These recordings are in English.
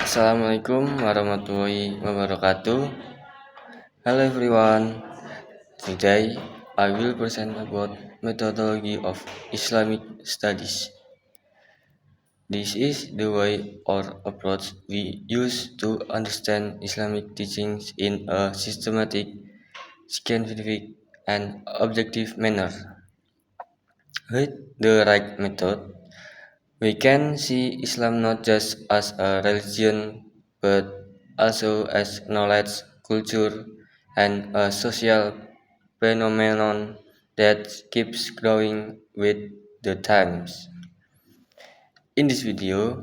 Assalamualaikum warahmatullahi wabarakatuh. Hello everyone. Today I will present about methodology of Islamic studies. This is the way or approach we use to understand Islamic teachings in a systematic, scientific, and objective manner. With the right method, we can see Islam not just as a religion but also as knowledge, culture, and a social phenomenon that keeps growing with the times. In this video,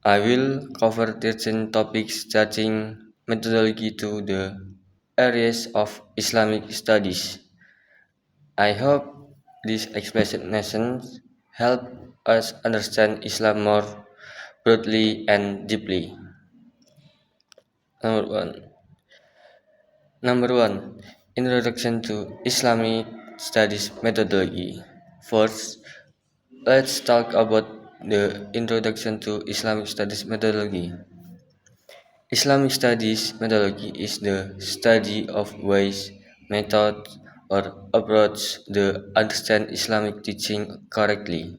I will cover 13 topics starting methodology to the areas of Islamic studies. I hope these explanations help us understand Islam more broadly and deeply. Number one. Number one. Introduction to Islamic Studies methodology. First, let's talk about the introduction to Islamic Studies methodology. Islamic Studies methodology is the study of ways, methods, or approach to understand Islamic teaching correctly.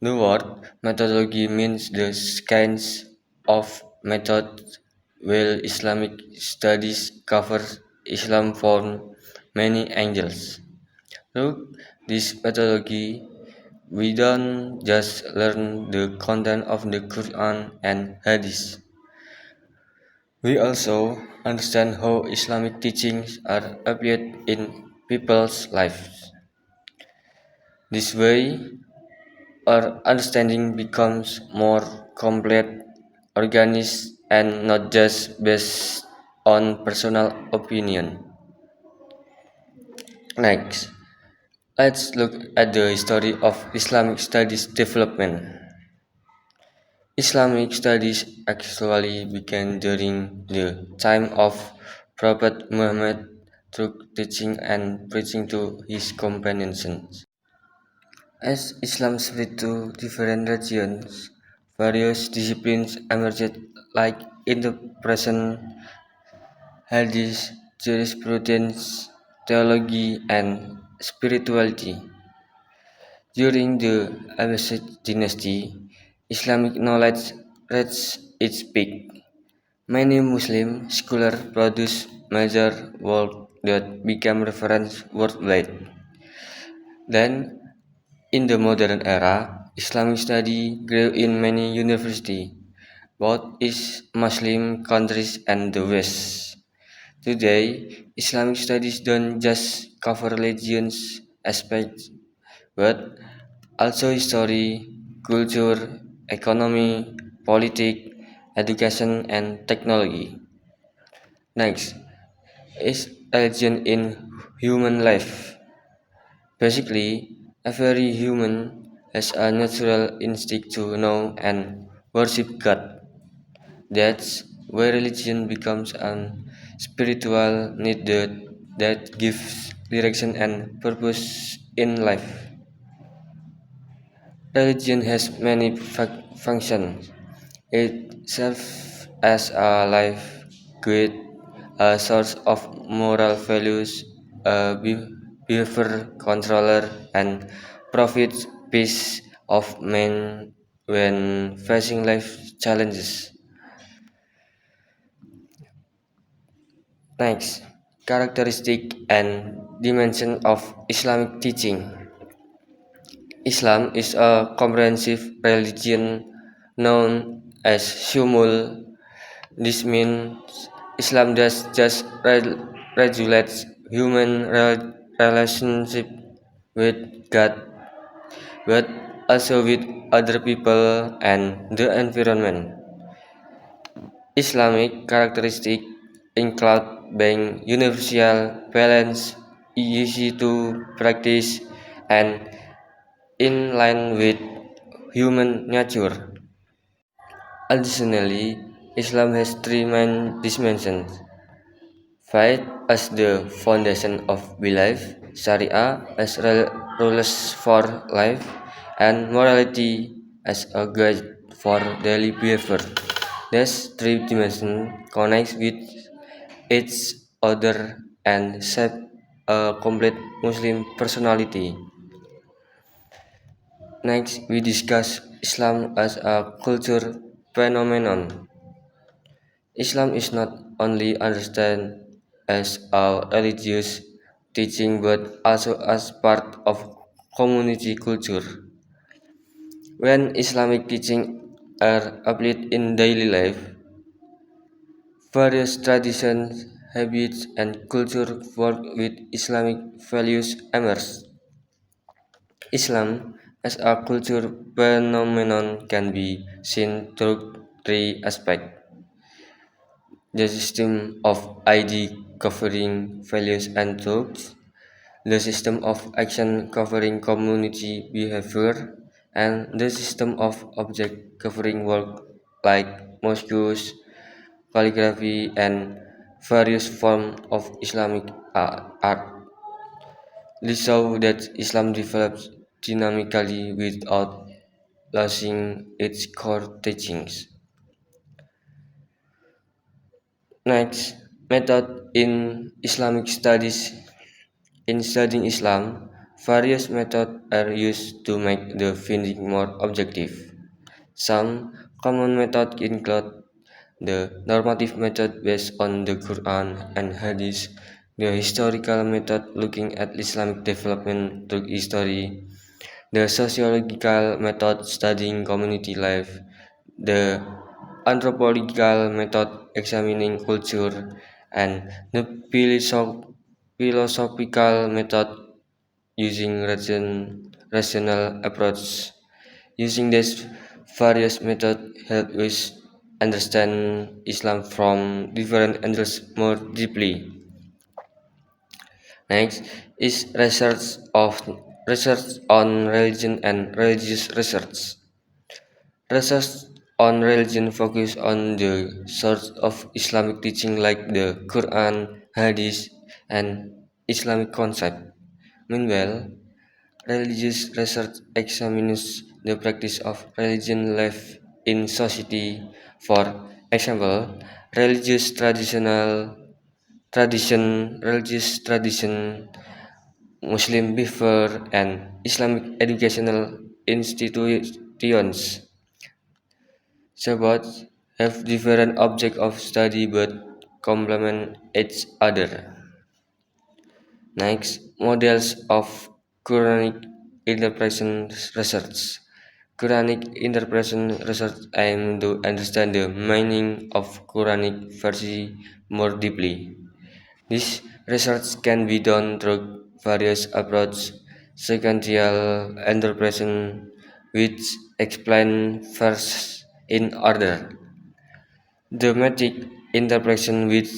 The word methodology means the kinds of methods, while Islamic studies covers Islam from many angles. Through this methodology, we don't just learn the content of the Quran and Hadith. We also understand how Islamic teachings are applied in people's lives. This way, our understanding becomes more complete, organized, and not just based on personal opinion. Next, let's look at the history of Islamic studies development. Islamic studies actually began during the time of Prophet Muhammad through teaching and preaching to his companions. As Islam spread to different regions, various disciplines emerged like interpretation, hadith, jurisprudence, theology, and spirituality. During the Abbasid dynasty, Islamic knowledge reached its peak. Many Muslim scholars produced major works that became reference worldwide. Then, in the modern era, Islamic study grew in many universities, both in Muslim countries and the West. Today, Islamic studies don't just cover religions aspects, but also history, culture, economy, politics, education, and technology. Next is religion in human life. Basically, every human has a natural instinct to know and worship God. That's where religion becomes a spiritual need that gives direction and purpose in life. Religion has many functions. It serves as a life guide, a source of moral values, a behavior controller, and provides peace of mind when facing life challenges. Next, characteristic and dimension of Islamic teaching. Islam is a comprehensive religion known as Shumul. This means Islam does just regulates human relationship with God, but also with other people and the environment. Islamic characteristics include being universal, balanced, easy to practice, and in line with human nature. Additionally, Islam has three main dimensions: faith as the foundation of belief, Sharia as rules for life, and morality as a guide for daily behavior. These three dimensions connect with each other and shape a complete Muslim personality. Next, we discuss Islam as a culture phenomenon. Islam is not only understood as a religious teaching but also as part of community culture. When Islamic teachings are applied in daily life, various traditions, habits, and culture work with Islamic values emerge. Islam as a culture phenomenon can be seen through three aspects: the system of ID covering values and truths, the system of action covering community behavior, and the system of object covering work like mosques, calligraphy, and various forms of Islamic art. This shows that Islam develops dynamically without losing its core teachings. Next, method in Islamic studies. In studying Islam, various methods are used to make the finding more objective. Some common methods include the normative method based on the Quran and Hadith, the historical method looking at Islamic development through history, the sociological method studying community life, the anthropological method examining culture, and the philosophical method using rational approach. Using these various methods help us understand Islam from different angles more deeply. Next is research on religion and religious research. Research on religion focus on the source of Islamic teaching like the Quran, Hadith, and Islamic concept. Meanwhile, religious research examines the practice of religion life in society. For example, religious tradition, Muslim behavior, and Islamic educational institutions. So both have different objects of study but complement each other. Next, models of Quranic interpretation research. Quranic interpretation research aims to understand the meaning of Quranic verse more deeply. This research can be done through various approaches: sequential interpretation, which explain verse in order; thematic interpretation, which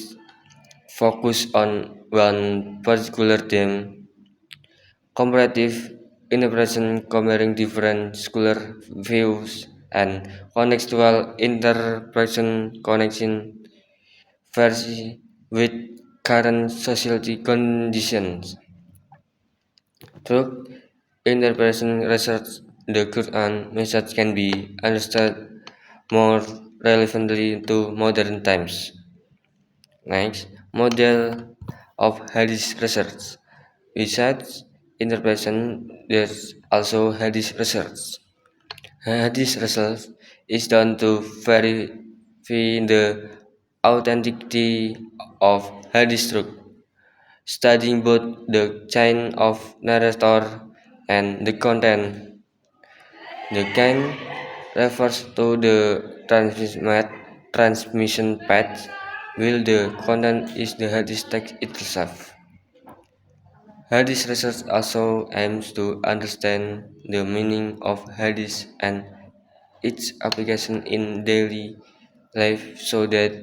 focus on one particular theme; comparative interpretation, comparing different scholar views; and contextual interpretation, connecting verse with current society conditions. Through interpretation research, the Quran message can be understood more relevantly to modern times. Next, model of Hadith research. Besides interpretation, there's also Hadith research. Hadith research is done to verify the authenticity of Hadith truth, studying both the chain of narrator and the content. The chain refers to the transmission path, while the content is the hadith text itself. Hadith research also aims to understand the meaning of hadith and its application in daily life so that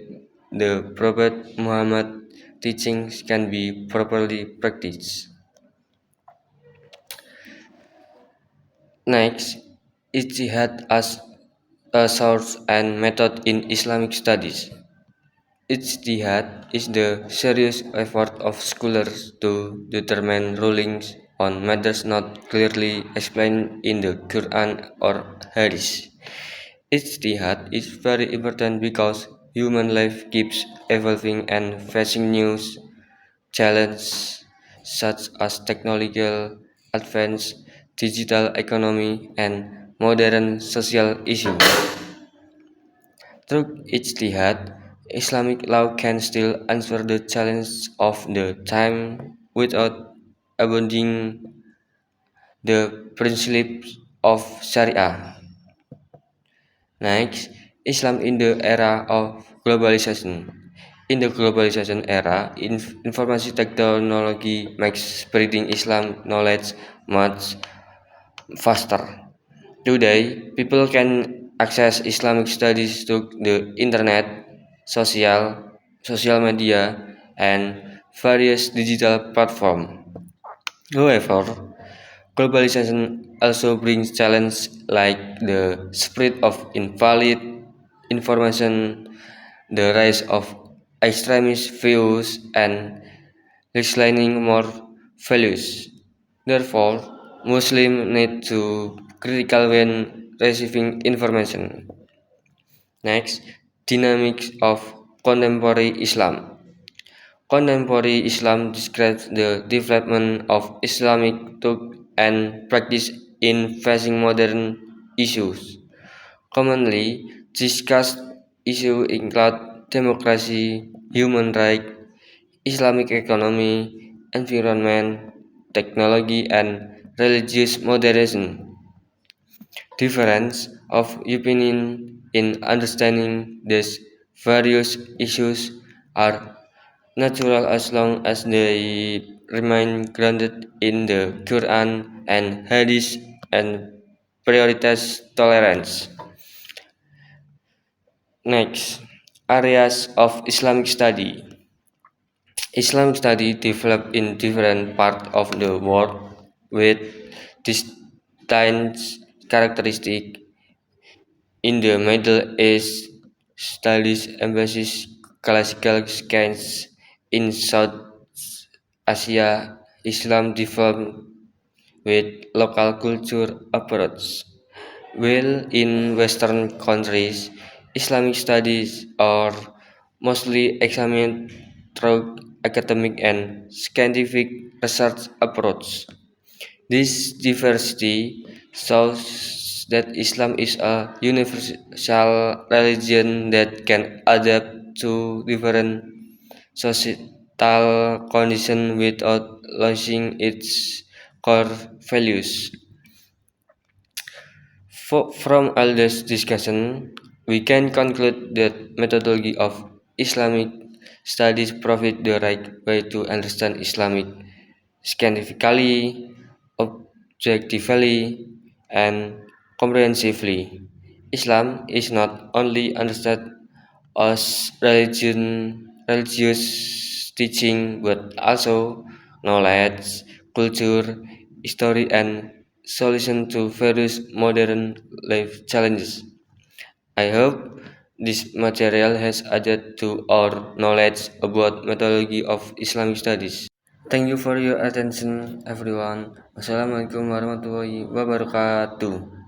the Prophet Muhammad teachings can be properly practiced. Next, ijtihad as a source and method in Islamic studies. Ijtihad is the serious effort of scholars to determine rulings on matters not clearly explained in the Quran or Hadith. Ijtihad is very important because human life keeps evolving and facing new challenges such as technological advance, digital economy, and modern social issues. Through ijtihad, Islamic law can still answer the challenge of the time without abandoning the principles of Sharia. Next, Islam in the era of globalization. In the globalization era, information technology makes spreading Islam knowledge much faster. Today, people can access Islamic studies through the internet, social media, and various digital platforms. However, globalization also brings challenges like the spread of invalid information, the rise of extremist views, and declining moral values. Therefore, Muslims need to critical when receiving information. Next, dynamics of contemporary Islam. Contemporary Islam describes the development of Islamic thought and practice in facing modern issues. Commonly discussed issues include democracy, human rights, Islamic economy, environment, technology, and religious moderation. Difference of opinion in understanding these various issues are natural as long as they remain grounded in the Quran and Hadith and prioritize tolerance. Next, areas of Islamic study. Islamic study developed in different parts of the world with distinct characteristics. In the Middle East, studies emphasizes classical science. In South Asia, Islam developed with local culture approach. While in Western countries, Islamic studies are mostly examined through academic and scientific research approach. This diversity shows that Islam is a universal religion that can adapt to different societal conditions without losing its core values. From all this discussion, we can conclude that methodology of Islamic studies provide the right way to understand Islamic scientifically, objectively, and comprehensively. Islam is not only understood as religious teaching, but also knowledge, culture, history, and solution to various modern life challenges. I hope this material has added to our knowledge about methodology of Islamic studies. Thank you for your attention, everyone. Wassalamualaikum warahmatullahi wabarakatuh.